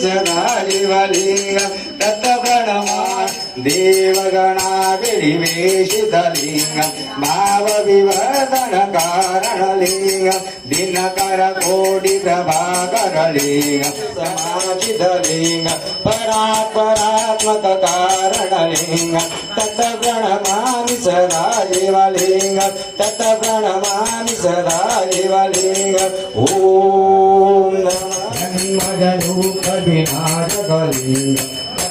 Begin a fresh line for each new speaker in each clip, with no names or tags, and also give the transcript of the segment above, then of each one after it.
सदा शिवलिंग तत्प्रणमा देवगणाभिनिवेशितलिंग भावविवर्धन कारणलिंग दिनकर कोटि प्रभाकरलिंग समाचितलिंग परात्परात्मक कारणलिंग तत्प्रणमामि सदा शिवलिंग तत्प्रणमामि सदा शिवलिंग ओम नमः जन्मजरूपविनाशकलिंग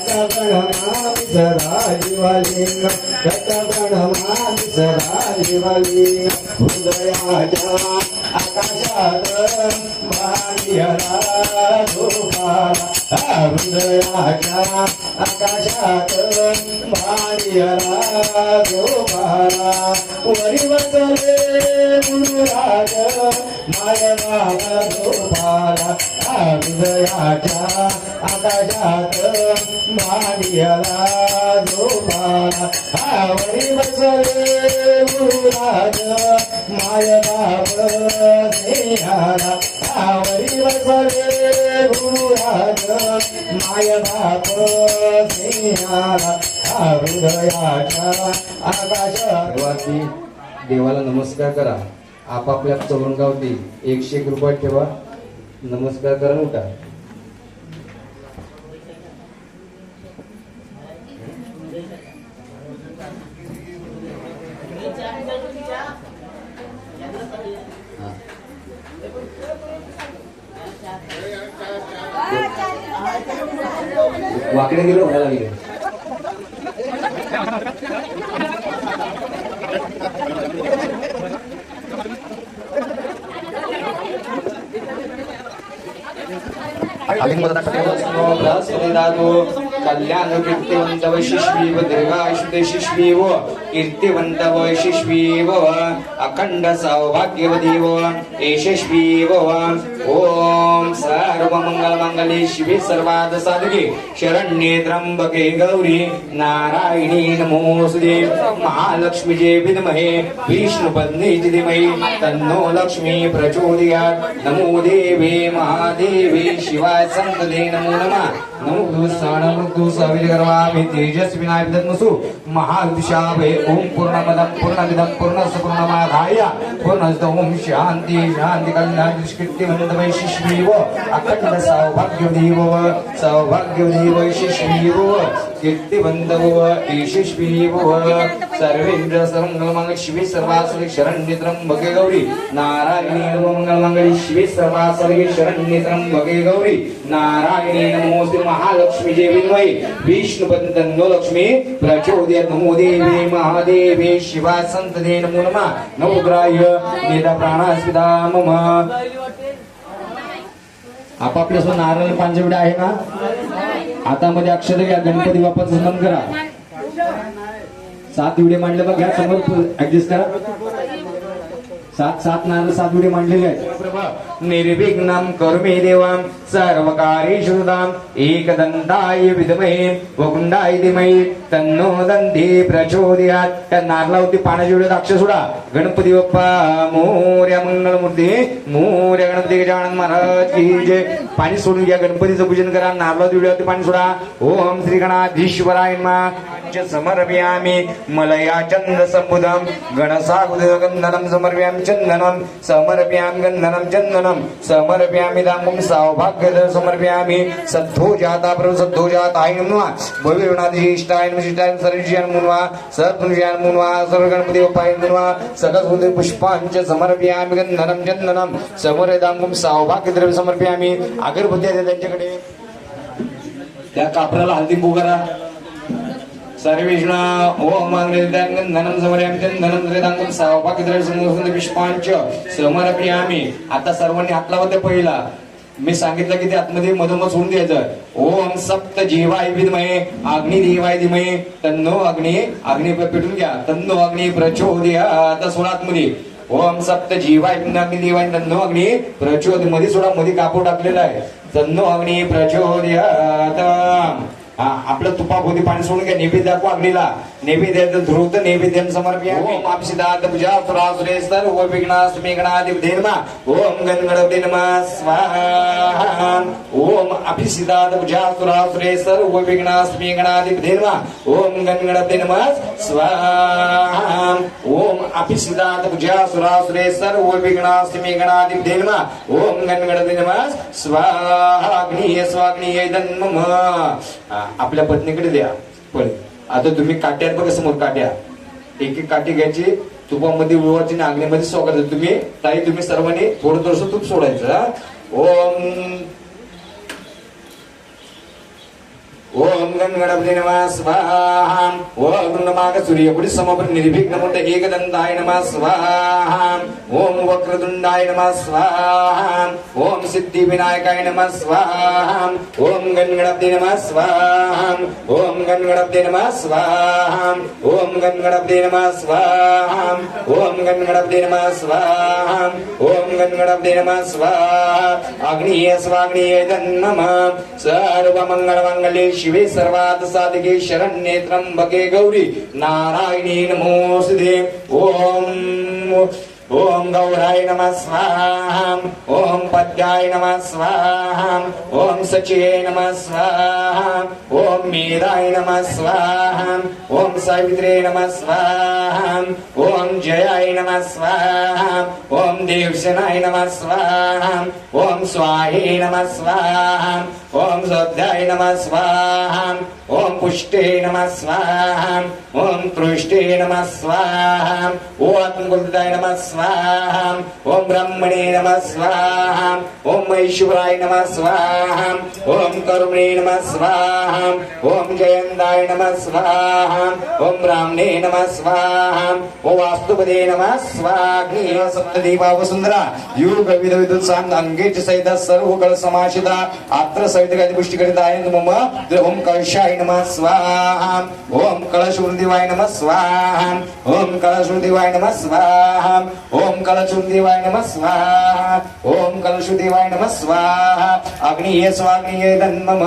तत्प्रणमामि सदा शिवलिंग तत्प्रणमामि सदा शिवलिंग हृदयाच्या आकाशात बाह्यला झोपाला हृदयाच्या आकाशात बाह्यला झोपाला वरी बसले गुरुराज मायबाबा झोपाला हृदयाच्या आकाशात बाह्यला झोपाला वरी बसले गुरुराज मायबाबा स्नेहाला वरी बसले गुरुराज मायबाप स्नेहाला हृदयाच्या आकाशावरती देवाला नमस्कार करा. आपापल्या चौरंगावरती 101 रुपये ठेवा. नमस्कार करा. उठा. वाकडे गेलो व्हायला लागले. कल्याण कीर्तिवंत वैशिष्वी व दीर्घायुष्यशिष्वी व कीर्तिवंत वैशिष्वी व अखंड सौभाग्यवती व यशस्वी व ओम सर्व मंगल मंगले शिवे सर्वाद साधके शरण्ये त्र्यंबके गौरी नारायणी नमोस्तुते महालक्ष्मीजे विद्महे विष्णुपत्नी धीमहि तन्नो लक्ष्मी प्रचोदयात्. नमो देवे महादेवे शिवाय संतते नमो नमः. नमो दुस्सानमृत्यु सविकर्मामि तेजस्विनाय विदन्मसु महाविशाभे ओम पूर्णमदं पूर्णमिदं पूर्णस्य पूर्णमादाय पूर्णस्तोम शांति शांति कल्याण दुष्कृत्यवन्त वैशिष्वी व अखंड सौभाग्यवती व यशस्वी व कीर्तिवन्त व यशस्वी व सर्वेन्द्र सर्वमंगल शिवे सर्वासुर शरण्ये त्र्यंबके गौरी नारायणी मंगल शिवे सर्वासुर शरण्ये त्र्यंबके गौरी नारायणी नमोस्तुते महालक्ष्मी जे विद्महे विष्णुपत्नी तन्नो लक्ष्मी प्रचोदयात्. नमो देवे महादेवे शिवाय संतते नमो नमः. नवग्राह्य नेता प्राणास्पिता मम. आपापल्या स्वतः नारळ पांजवडे आहे ना. हातामध्ये अक्षर घ्या. गणपती बाप्पाचं स्मरण करा. 7 विडे मांडले बघ. घ्या समोर ऍडजस्ट करा. 7 नारळ 7 विडे मांडलेले आहेत. निर्विघ्नं कर्मे देवं सर्वकार्येषु सदां एकदन्ताय विद्महे वकुंडाय धीमहि तन्नो दन्ती प्रचोदयात्. त्या नारळावरती पाण्याच्या वेळेत अक्षर सोडा. गणपती बाप्पा मोरया मंगलमूर्ती मोरया. गणपती गजानन महाराज की जय. पाणी सोडून घ्या. गणपतीचं पूजन करा. नारळावरती वेळेवरती पाणी सोडा. ओम श्री गणाधीश्वराय नमः. समर्पयामि मलया चंद्र संबुधं गणसागुदगंधनं समर्पयामि चंदनं समर्पयामि गंधनं चंदनं समर्पयामि दामं सौभाग्यदं समर्पयामि सद्धो जाता प्रभु सद्धो जाताय नमः. भविर्नादिष्टाय नमः. शिष्टाय सर्वज्ञान मुनवा सर्वज्ञान मुनवा सर्व गणपती बाप्पाय नमः. सकल पुष्पांच समर्पयामि गंधनं चंदनं समर्पयामि सौभाग्यद्रव्य समर्पयामि. अगरबत्ती आहे त्यांच्याकडे. त्या कापराला हळदी कुंकू करा. सर्वेषणा ओम गंधनं समर्पयामि चंदनं त्रिदांगं सौभाग्यद्रव्य समर्पयामि पुष्पांच समर्पयामि. आता सर्वांनी हात लावा. ते पहिला मी सांगितलं की ते आतमध्ये मधोमध सोडून द्यायचं. ओम सप्त जीवाय विद्महे अग्निदेवाय धीमहि तन्नो अग्नि. अग्नि पेटून घ्या. तन्नो अग्नि प्रचोदयात्. सोडा आतमध्ये. ओम सप्त जीवाय अग्निदेवाय तन्नो अग्नि प्रचोदयात्. मध्ये सोडा. मध्ये कापूर टाकलेला आहे. तन्नो अग्नि प्रचोदयात्. आपलं तुपाभोवती पाणी सोडून घ्या. नैवेद्य दाखवा अग्नीला. नैवेद्य ध्रुवत नैवेद्यम समर्पयामि. ओम अभिषिदात पूजा सुरासुरेश्वर ओम विघ्नास मेघनाधिपते नमः. ओम गणगणपते नमः स्वाहा. ओम अभिषिदात पूजा सुरासुरेश्वर ओम विघ्नास मेघनाधिपते नमः. ओम गणगणपते नमः स्वाहा. ओम अभिषिदात पूजा सुरासुरेश्वर ओम विघ्नास मेघनाधिपते नमः. ओम गणगणपते नमः स्वाहा. अग्निय स्वाग्निय दन्मम. आपल्या पत्नीकडे द्या. पण आता तुम्ही काट्यात बघा समोर काट्या. एक एक काठी घ्यायची तुपामध्ये उडवायची आणि अग्नीमध्ये सोडायचं. तुम्ही ताई तुम्ही सर्वांनी थोडं थोडंसं तूप सोडायचं. ओम ओम गणगणपते नमः स्वाहा. ओम नमाग सूर्यकुडी समपर निर्विघ्न मूर्त एकदंताय नमः स्वाहा. ओम वक्रतुंडाय नमः स्वाहा. ओम सिद्धी विनायकाय नमः स्वाहा. ओम गणगणपते नमः स्वाहा. ओम गणगणपते नमः स्वाहा. ओम गणगणपते नमः स्वाहा. ओम गणगणपते नमः स्वाहा. ओम गणगणपते नमः स्वाहा. अग्निय स्वाग्निय नमः. सर्व मंगल मंगले शिवे सर्वात साधिके शरण्ये त्र्यंबके गौरी नारायणी नमोस्तुते. ओम ओम गौराय नमः स्वाहा. ओम पद्याय नमः स्वाहा. ओम सचिये नमः स्वाहा. ओम मेधाय नमः स्वाहा. ओम सावित्रे नमः स्वाहा. ओम जयाय नमः स्वाहा. ओम देवसेनाय नमः स्वाहा. ओम स्वाहे नमः स्वाहा. ओम सौध्याय नमः स्वाहा. ओम पुष्टे नमः स्वाहा. ओम पृष्ठे नमः स्वाहा. ओम कुलदाय नमः स्वाहा. ओम ब्रह्मणे नमः स्वाहा. ओम ऐश्वराय नमः स्वाहा. ओम करुणे नमः स्वाहा. ओम जयंताय नमः स्वाहा. ओम ब्राह्मणे नमः स्वाहा. ओम वास्तुपदे नमः स्वाहा. सप्तदेवा वसुंधरा युग विध विद्युत्साम अंगेच सहित सर्व कल समाशिता आत्र सहित पुष्टि करिता मम. ओम कलशाय नमः स्वाहा. ओम कलशूर्दिवाय नमः स्वाहा. ओम कलशूर्दिवाय नमः स्वाहा. ओम कलशूर्दिवाय नमः स्वाहा. ओम कलशूर्दिवाय नमः स्वाहा. अग्निये स्वाग्निये तन्मम.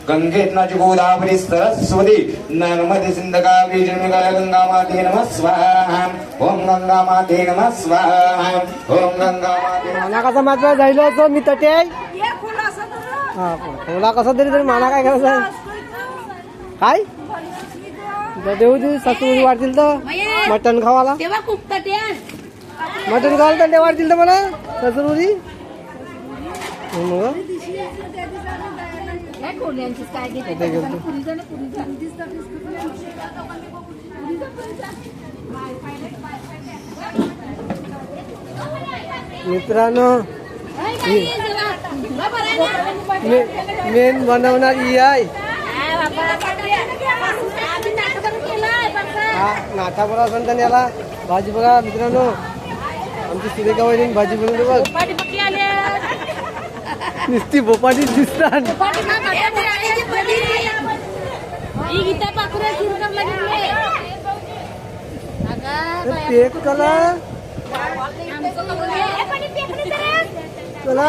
गंगेत नच गोदावरी सरस्वती नर्मदे सिंध कावेरी जलनिकाय गंगा माते नमः स्वाहा. ओम गंगा माते नमः स्वाहा. ओम गंगा माते.
माना कसा मात्र जायलो असं मी तटे हा कोला कसा तरी माना काय करायचं काय देऊ दे सासूरी वाढतील तर मटण खावाला मटण खावाला तर वाढतील तर मला सासूरी मित्रांनो मेन बनवणार ही आहे. नाटा बरा असं याला भाजी बघा मित्रांनो. आमची सुरेखा वहिनी भाजी बनवते बघ. नुसती भोपाटी दिसतात. पेक कला चला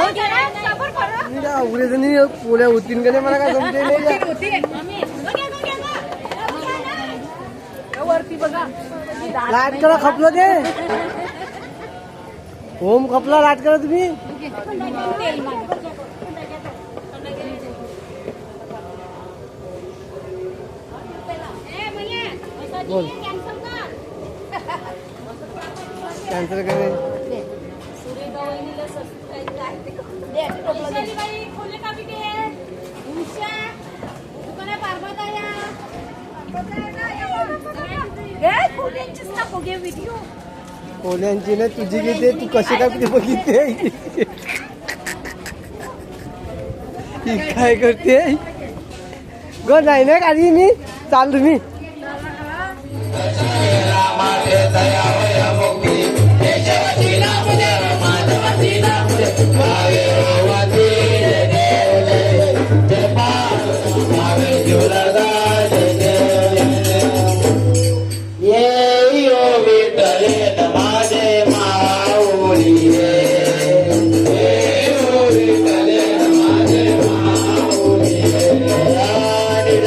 उद्या जणी पोळ्या होतीन का नाही मला काय जमते नाही. लाट करा खपलं ते. ओम खपला लाट करा तुम्ही. बोल कॅन्सल करे. कोल्यांची ना तुझी घेते तू कशी काय ते बघितते काय करते ग. नाही ना आधी मी चाल तुम्ही.
Did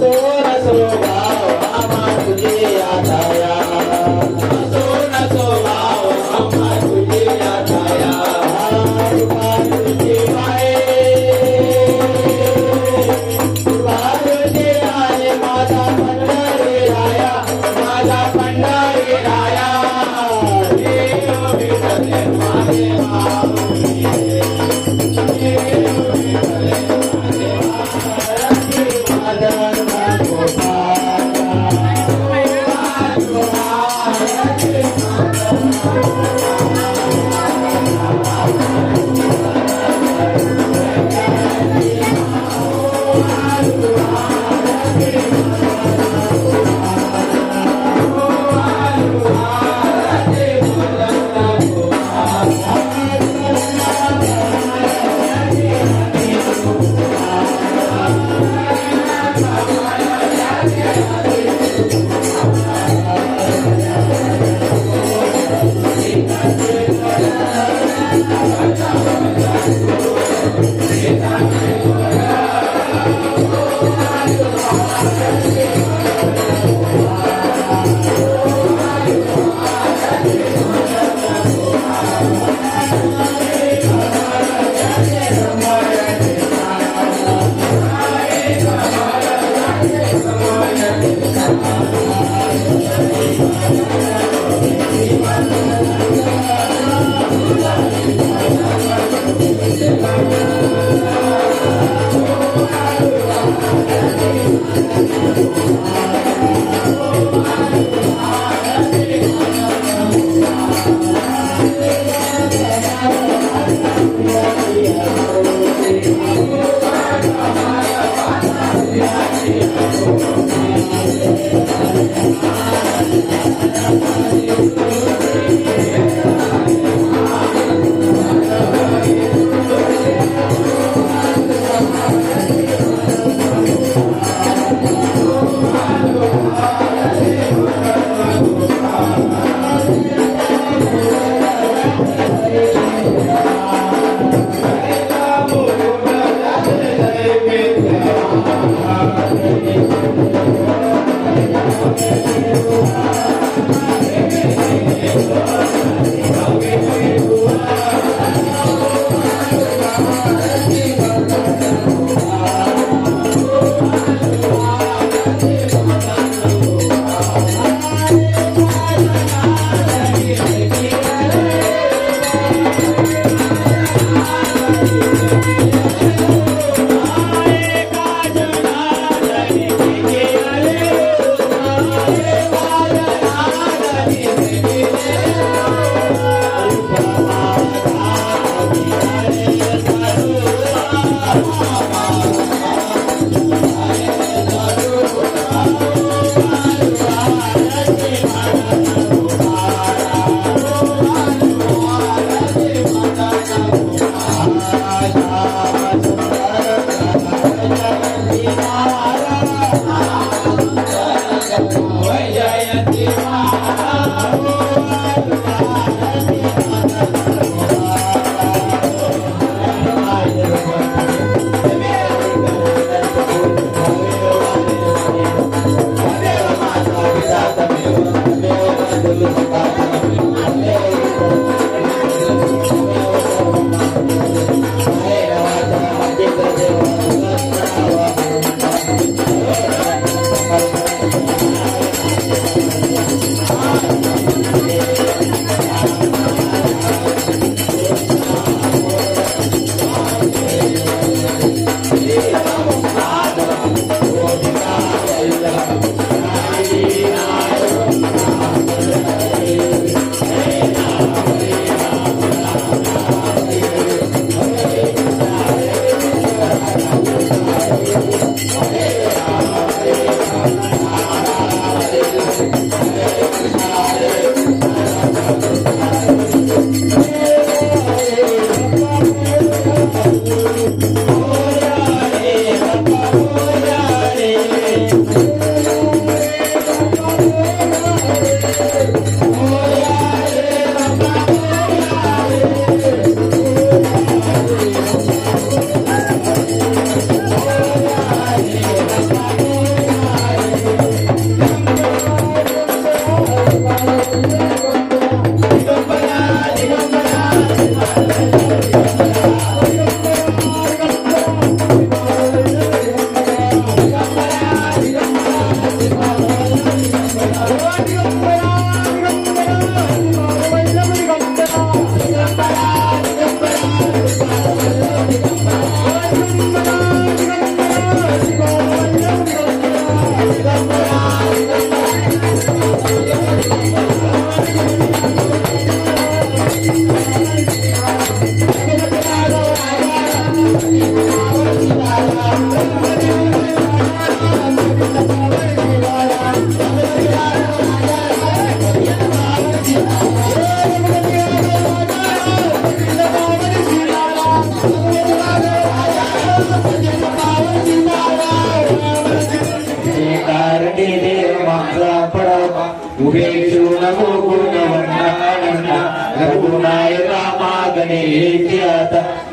सोर सो गाव आम्हा तुझे आधाया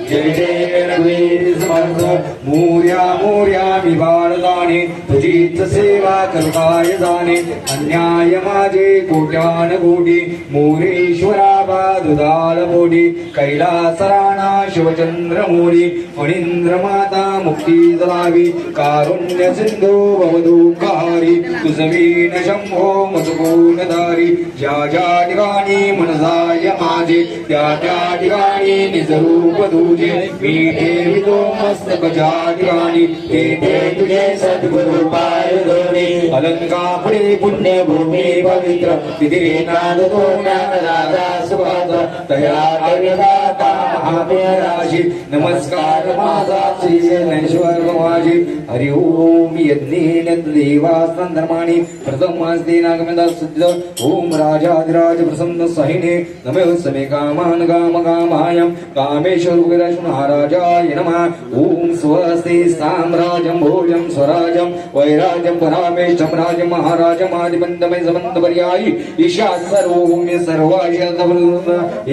जय जय रघुवीर समर्थ मोर्या मोर्या विभारदाने तुझीच सेवा करताय जाणे अन्याय माझे कोट्यान कोटी मोरेश्वरा बादुदाल मोडी कैलास राणा शिवचंद्र मोडी फणींद्र माता मुक्ती दलावी कारुण्य सिंधू भवदुःखारी तुझवीन शंभो मधुगुणधारी ज्या ज्या ठिकाणी मनसाय माझे त्या त्या ठिकाणी निजरूप तुझे मी ठेवितो मस्तक ज्या ठिकाणी तेथे तुझे सद्गुरु पाय धोणे अलंकापुढे पुण्यभूमी पवित्र तिथे नांदतो ज्ञानदाता सुभाचा तया कविदाता महाप्रियराशी नमस्कार माझा श्री ज्ञानेश्वर माझी हरि ओम यज्ञेन देवास्तंधर्माणि प्रथमास्ते नागमेदा सिद्ध ओम राजाधिराज प्रसन्न सहिने नमः समे कामान काम कामायं कामेश्वर विराज महाराजाय नमः ओम स्वस्ति साम्राज्यं भोजं स्वराज्यं वैराज्यं परामेशं राजं महाराजं आदिबंधमय संबंध पर्यायी ईशा सर्वभूमि सर्वाशय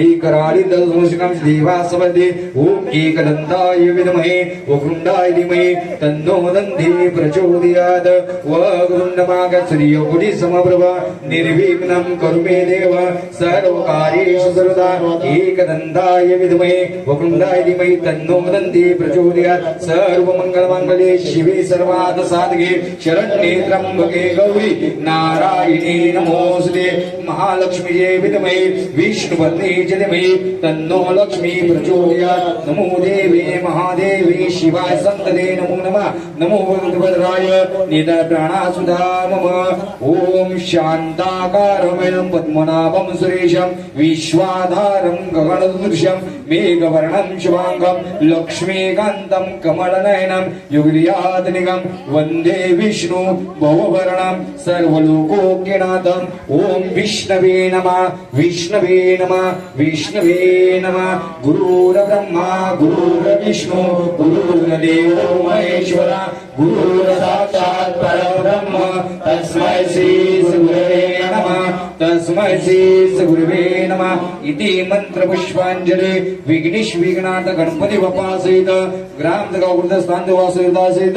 एकराळी दलसंस्कम देवासवदे ओम एकदंताय विद्महे वक्रतुंडाय धीमहि तन्नो दन्ति प्रचोदयात् वक्रतुंडमागच्छति समप्रभा निर्विघ्नं कुरु मे देव सर्वकार्येषु सर्वदा एकदन्ताय विद्महे वक्रतुंडाय धीमहि तन्नो दन्ति प्रचोदयात् सर्वमंगलमांगल्ये शिवे सर्वार्थ साधके शरण्ये त्र्यंबके गौरी नारायणी नमोस्तुते महालक्ष्मीये विद्महे विष्णुपत्नी च धीमहि तन्नो लक्ष्मी प्रचोदयात् नमो देवे महादेवी शिवाय संतते नमो नमः नमो भगवद्भद्राय निदा प्राणासुधा मम ओम शान्ताकारमेनं पद्मनाभं सुरेशं विश्वाधारं गगनदृश्यं मेघवर्णं शुभांगं लक्ष्मीकान्तं कमलनयनं युगलियातनिगं वन्दे विष्णु भवभरणं सर्वलोकोक्यनाथं ओम विष्णु विष्णवे नमः विष्णवे नमः विष्णवे नमः गुरुर्ब्रह्मा गुरुर्विष्णु गुरुर्देवो महेश्वरा गुरुर्साक्षात् परब्रह्म तस्मै श्री गुरवे नमः तस्मै श्री गुरवे नमः इति मंत्र पुष्पांजली विघ्नेश विघ्नाथ गणपती बाप्पा सहित ग्राम गावकृत स्थान देवा सहित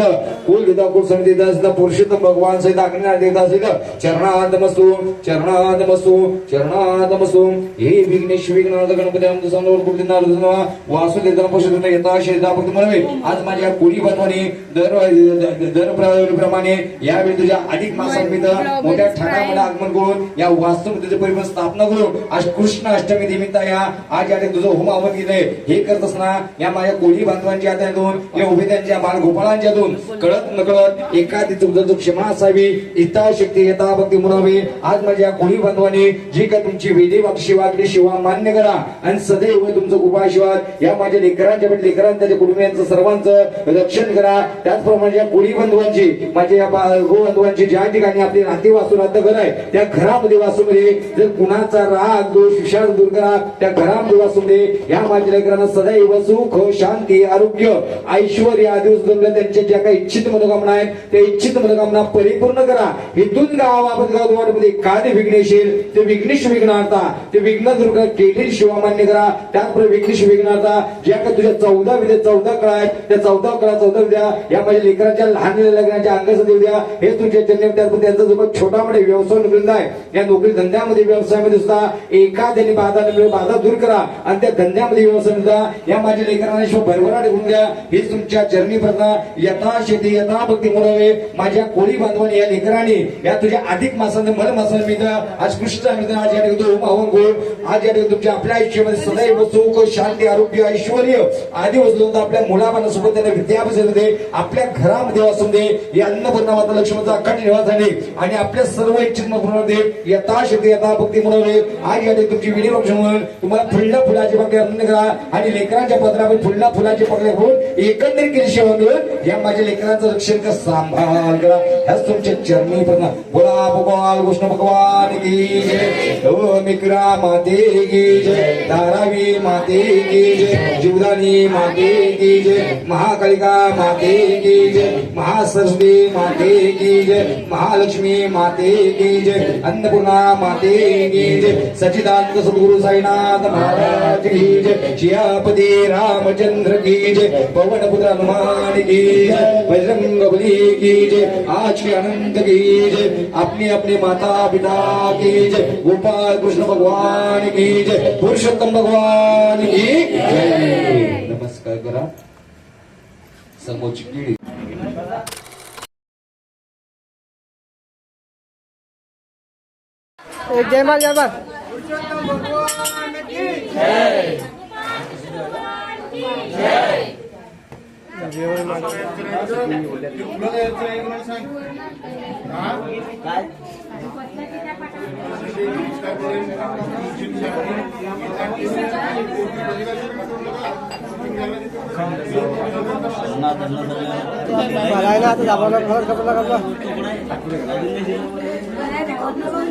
कुल विदा कुल समिती सहित पुरुषोत्तम भगवान सहित अग्निनाथ देवता सहित चरणादमस्तु चरणादमस्तु चरणादमस्तु हे विघ्नेश विघ्नाथ गणपती आमच्या समोर कुलदिना वासुदेव पुरुषोत्तम यथा श्रद्धा भक्त म्हणवे आज माझ्या कुळी बनवणे दर प्रमाणे यावेळी तुझ्या अधिक मासानिमित्त मोठ्या ठाण्यामध्ये आगमन करून या वास्तुमतीचे परिपूर्ण स्थापना करून आज कृष्ण अष्टमी निमित्त या आज या तुझं होम हवन केलंय हे करत असताना या माझ्या कोळी बांधवांच्या हातातून या उभे त्यांच्या बालगोपाळांच्या हातून कळत नकळत एखादी तुमचं क्षमा असावी इच्छाशक्ती यथा भक्ती मुरावी आज माझ्या कोळी बांधवांनी जी का तुमची वेदी सेवा केली सेवा मान्य करा आणि सदैव तुमचं कृपाशीर्वाद या माझ्या लेकरांच्या लेकरांच्या कुटुंबियांचं सर्वांचं रक्षण करा त्याचप्रमाणे या कोळी बंधूंची माझ्या या बंधूंची ज्या ठिकाणी आपली नाती वासुरात घर आहे त्या घरामध्ये वासूमध्ये जर कुणाचा राग दोष विषाद दूर करा त्या घरामध्ये वासूमध्ये या माझ्या लेकरांना सदैव सुख शांती आरोग्य ऐश्वर्य आदी त्यांच्या ज्या काही इच्छित मनोकामना आहेत त्या इच्छित मनोकामना परिपूर्ण करा इथून गावाबाबत गावामध्ये एखादे विघ्नेश येईल ते विघ्नेश विघ्नार्था ते विघ्न दूर केलेली शिवा मान्य करा त्याचप्रमाणे विघ्नेश विघ्नार्था ज्या काही तुझ्या 14 विद्या 14 कळा आहेत त्या 14 कळा 14 विद्या या माझ्या लेकरांच्या लहान लग्नाच्या अंगास देऊ द्या हे तुमच्या जन्म त्यांचा जो छोटा मोठा व्यवसाय निघून आहे या नोकरी धंद्यामध्ये व्यवसायामध्ये सुद्धा एखाद्याने बाधा दूर करा आणि त्या धंद्यामध्ये व्यवसाय सुद्धा या माझ्या लेकरांना भरभराट होऊन द्या हीच तुमच्या चरणी प्रार्थना यथाशक्ती यथा भक्ती मुरावे माझ्या कोळी बांधवांनी या लेकरांनी या तुझ्या अधिक मासांनी मल मासानिमित्त आज कृष्ण आज या ठिकाणी होम गोळ आज या ठिकाणी तुमच्या आपल्या आयुष्यामध्ये सदैव सुख शांती आरोग्य ऐश्वर्य आदी वस्तू आपल्या मुलाबाळांसोबत त्यांना विद्याभ्यासामध्ये आपल्या घरामध्ये वासून दे या अन्नपूर्णा माता लक्ष्मीचा अखंड निवास झाले आणि आपल्या सर्व इच्छित पूर्ण दे यथाशक्ती यथा भक्ती मुरावे आज या ठिकाणी तुमची विधी म्हणून तुम्हाला फुलला फुलाची पाकळी अर्पण करा आणि लेकरांच्या पत्रावर फुलला फुलाची पाकळी घेऊन एकंदरीत केली सेवा करून या माझ्या लेकरांचं रक्षण का सांभाळ करा ह्याच तुमच्या चरणी प्रार्थना बोला भगवान कृष्ण भगवान की जय मिक्रा माते की जय धारावी माते की जय जीवदानी माते की जय महाकालिका माते की जय महासरस्वती माते की जय महालक्ष्मी माते की जय अन्नपूर्णा माते की जय सच्चिदानंद सद्गुरु साईनाथ महाराज की जय शियापति रामचंद्र की जय पवन पुत्र हनुमान की जय बजरंग बली की जय आज के अनंत की जय अपने अपने माता पिता की जय गोपाल कृष्ण भगवान की जय पुरुषोत्तम भगवान की जय नमस्कार करा समोरची पिढी
जय मा जय मा मला ना आता जाबाला घर कपला कपला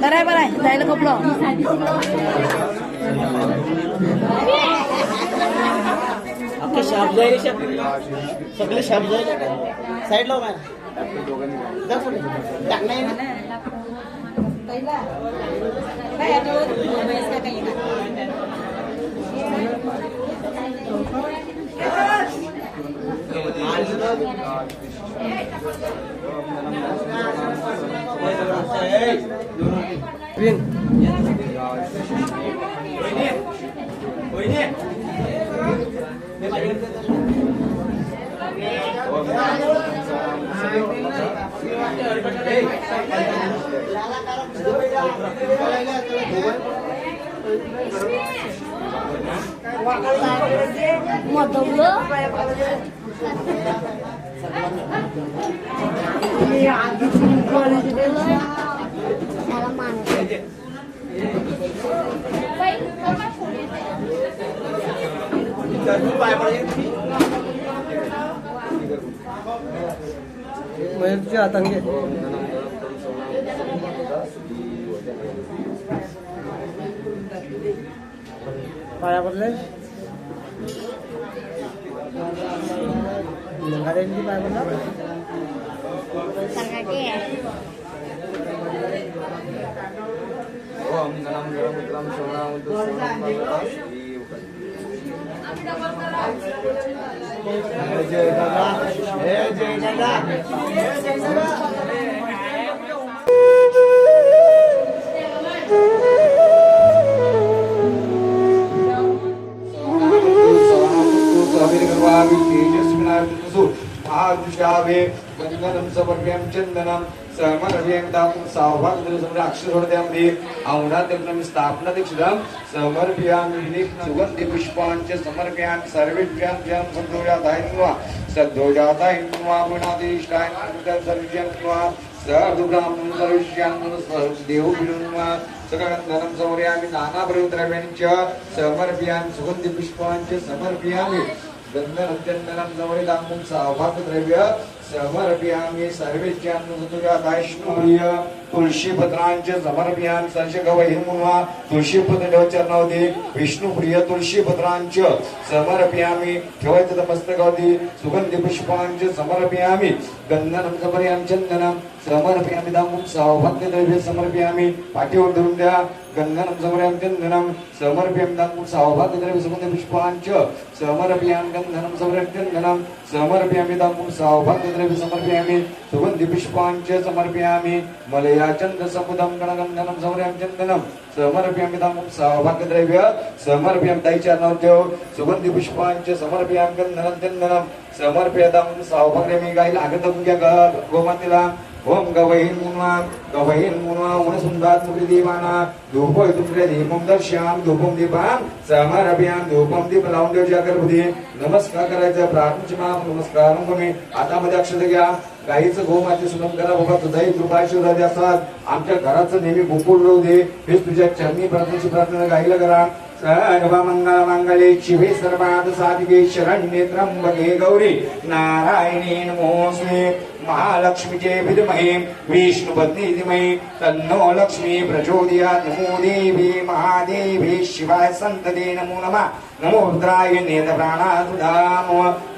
बराय बराय जायला कपलो आपके शाप जाय सगळे शाप जाय साइड ला टाक नाही पहिला काय आता मोबाईल का काही
मयूरच्या हाताने पाया पडले गाड्यांची पाया पडला
ओम गणम गणम श्रवणाम
जय दादा जय दादा
गंधनम समर्प्याम चंदनम समर्प्याम दातुं सौभाग्यं अक्षरोदयामि औणात्यग्नं स्थापना दीक्षितं समर्पयामि सुगंधि पुष्पांच समर्पयामि सर्वेभ्यां जं सद्दोजाताय सद्दोजाताय मुनादिष्टाय सर्वजं सर्वब्राह्मण सर्वज्ञान देव बिरुन्वा सकलगंधनं समर्पयामि नाना प्रयोद्रव्याञ्च समर्पयामि सुगंधि पुष्पांच समर्पयामि गंधनं चंदनं समर्पयामि सौभाग्यद्रव्य समर्पयामि सर्वेज्ञानसुजातायष्णुप्रिय तुळशीपत्रांच समर्पयामि सर्षगवहिर्मुन्वा तुळशीपत्रचरणावती विष्णुप्रिय तुळशीपत्रांच समर्पयामि ठेवायचं मस्तकावती सुगंधि पुष्पांच समर्पयामि गंधनं समर्पयामि चंदनं समर्पयामि दामून सौभाग्यद्रव्य समर्पयामि पाठीवर धरून द्या गंधनं समर्पयामि चंदनं समर्पयामि दामून सौभाग्यद्रव्य सुगंधि पुष्पांच समर्पयामि गंधनं समर्पयामि चंदनं समर्पयामि दामून सौभाग्यद्रव्य समर्पयामि सुगंधि पुष्पांच समर्पयामि मलया चंद समुदं गणगंधनं समर्पयामि चंदनं समर्पयामि दामून सौभाग्यद्रव्य समर्पयामि ताई चरणावर सुगंधि पुष्पांच समर्पयामि गंधनं चंदनं समर्पयामि सौभाग्यद्रव्य गायला आगतं घ्या गोमातेला ओम गवहिर्मुन्वा उनसुंदात मुक्ति देवाना धूपो तुमरे दीपम दर्श्याम धूपम दीपाम समर्पयाम धूपम दीप लावून देवच्या गर्भधी नमस्कार करायचा प्रार्थना नमस्कार तुम्ही आता मध्ये अक्षर घ्या गाईचं गोमाते सुनम करा बाबा तुझाही कृपा आशीर्वाद असतात आमच्या घराचं नेहमी गोकुळ राहू दे हे तुझ्या चरणी प्रार्थना गाईला करा सर्वमंगल मांगल्ये शिवे सर्वार्थ साधिके शरण्ये त्र्यंबके गौरी नारायणी नमोस्तुते महालक्ष्मीचे विद्महे विष्णुपत्नी धीमहि तन्नो लक्ष्मी प्रचोदयात् नमो देवी महादेवी शिवाय संतते नमो नमः नमो रुद्राय नेत्र प्राणासुधाम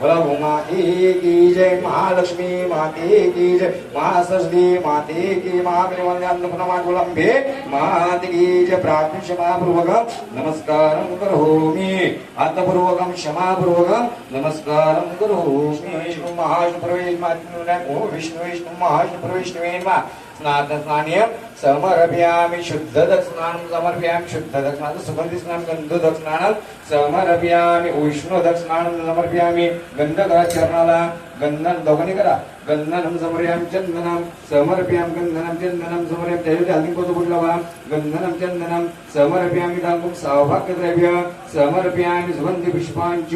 बोलो माते की जय महालक्ष्मी माते की जय महासरस्वती माते की महाविलंबे माते की जय प्रार्थना क्षमापूर्वकं नमस्कारं करोमि आत्मपूर्वकं क्षमापूर्वकं नमस्कारं करोमि विष्णु महाप्रवेश मातृ विष्णु विष्णु महाप्रवेशवे नमः स्नातस्नानीयं समर्पयामि शुद्ध दक्षिणानं समर्पयामि शुद्ध दक्षिणानं सुगंधि स्नानं गंध दक्षिणानं समर्पयामि उष्ण दक्षिणानं समर्पयामि गंधकराचरणाला गंधन दोघांनी करा गंधनं समर्पयामि चंदनं समर्पयामि गंधनं चंदनं समर्पयामि त्याच्या आधी कोण बोलला गंधनं चंदनं समर्पयामि दांगुं सौभाग्यद्रव्य समर्पयामि सुगंधि पुष्पांच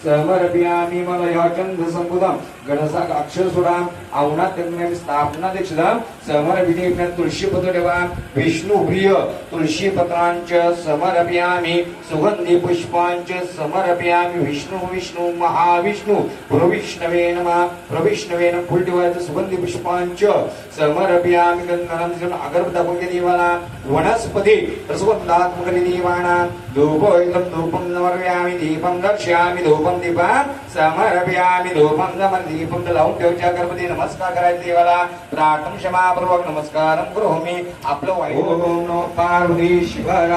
समर्पयामि मलया चंद संबुधं गणसा अक्षर सोडा औनात्यग्नं स्थापना दीक्षितं समर्पयामि तुळशीपत्र ठेवा विष्णुप्रिय तुळशीपत्रांच समर्पयामि सुगंधि पुष्पांच समर्पयामि विष्णु विष्णु महाविष्णु प्रविष्णवे नमः प्रविष्णवे नमः फुल ठेवायचं सुगंधि पुष्पांच समर्पयामि गंधनं अगरबत्ती दाखवून देवाला वनस्पती रसवंतात्मक देवाना धूपं समर्पयामि दीपं दर्शयामि धूपं दीपं समर्पयामि धूपं दीपं लावून ठेवच्या अगरबत्ती नमस्कार करायचं देवाला प्रार्थना क्षमापूर्वक नमस्कारं करोमि आपलं ओम नमो पार्वतीश्वर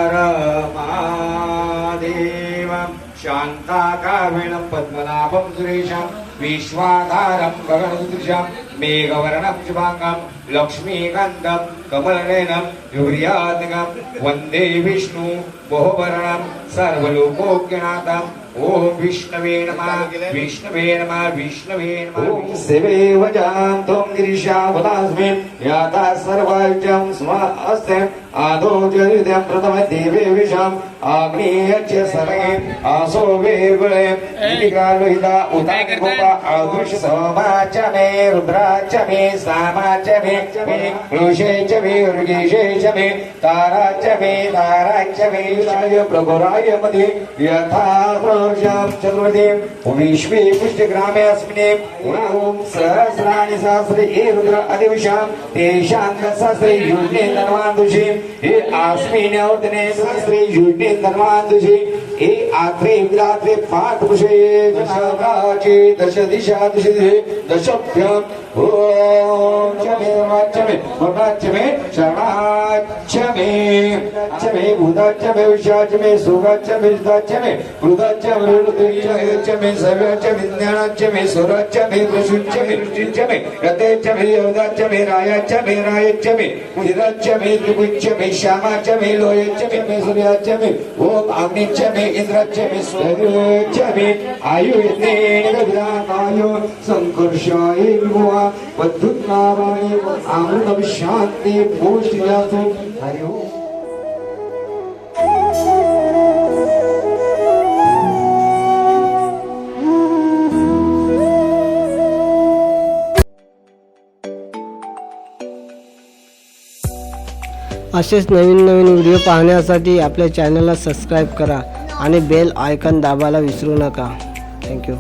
महादेव शान्ताकारेणं पद्मनाभं सुरेशं विश्वाधारं गगनसदृशं मेघवर्णं शुभांगं लक्ष्मीकान्तं कमलनयनं युव्रियात्मकं वन्दे विष्णु बहुवर्णं सर्वलोकोज्ञनाथं ओम विष्णवे नमः विष्णवे नमः विष्णवे नमः ओम सेवे वजान्तं गिरिशावतास्मि याता सर्वाज्यं स्म अस्ते आदो जरिदं प्रथम देवे विषम आग्नेयस्य सर्वे आसो वेगळे निकालोहिता उदागोपा आदुष सोमाच मे रुद्राच मे सामाच मे ऋषेच मे ऋगेशेच मे ताराच मे ताराच मे ईशाय प्रभुराय मध्ये यथा प्रजां चतुर्थे विश्वे पुष्टग्रामे अस्मिन् ओम सहस्राणि सहस्रे रुद्र अधिविषां तेषां सहस्रे युज्ञे धर्मान्दुषे हे आस्मिन्यावर्तने सहस्रे युष्णे धर्मांतुषे हे आत्रे विरात्रे पाठपुषे दशराजे दश दिशा दिशे दशभ्यम ओम चमे वाचमे वराचमे शरणाचमे चमे भूताचमे विशाचमे सुगाचमे विदाचमे वृदाचमे वृद्धचमे सर्वचमे ज्ञानाचमे सुराचमे प्रशुचमे दृष्टिचमे रतेचमे योदाचमे रायाचमे रायचमे धीराचमे त्रिभुजचमे श्यामाचमे लोयचमे सूर्याचमे ओम अग्निचमे इंद्राचमे सूर्यचमे आयुर्वेदेन विदानायो संकर्षाय विभुआ वद्धुनाराय अमृतम शांति पुष्टियासु हरि ओम.
असेच नवीन नवीन व्हिडिओ पाहण्यासाठी आपल्या चॅनलला सबस्क्राईब करा आणि बेल आयकॉन दाबायला विसरू नका. थँक्यू.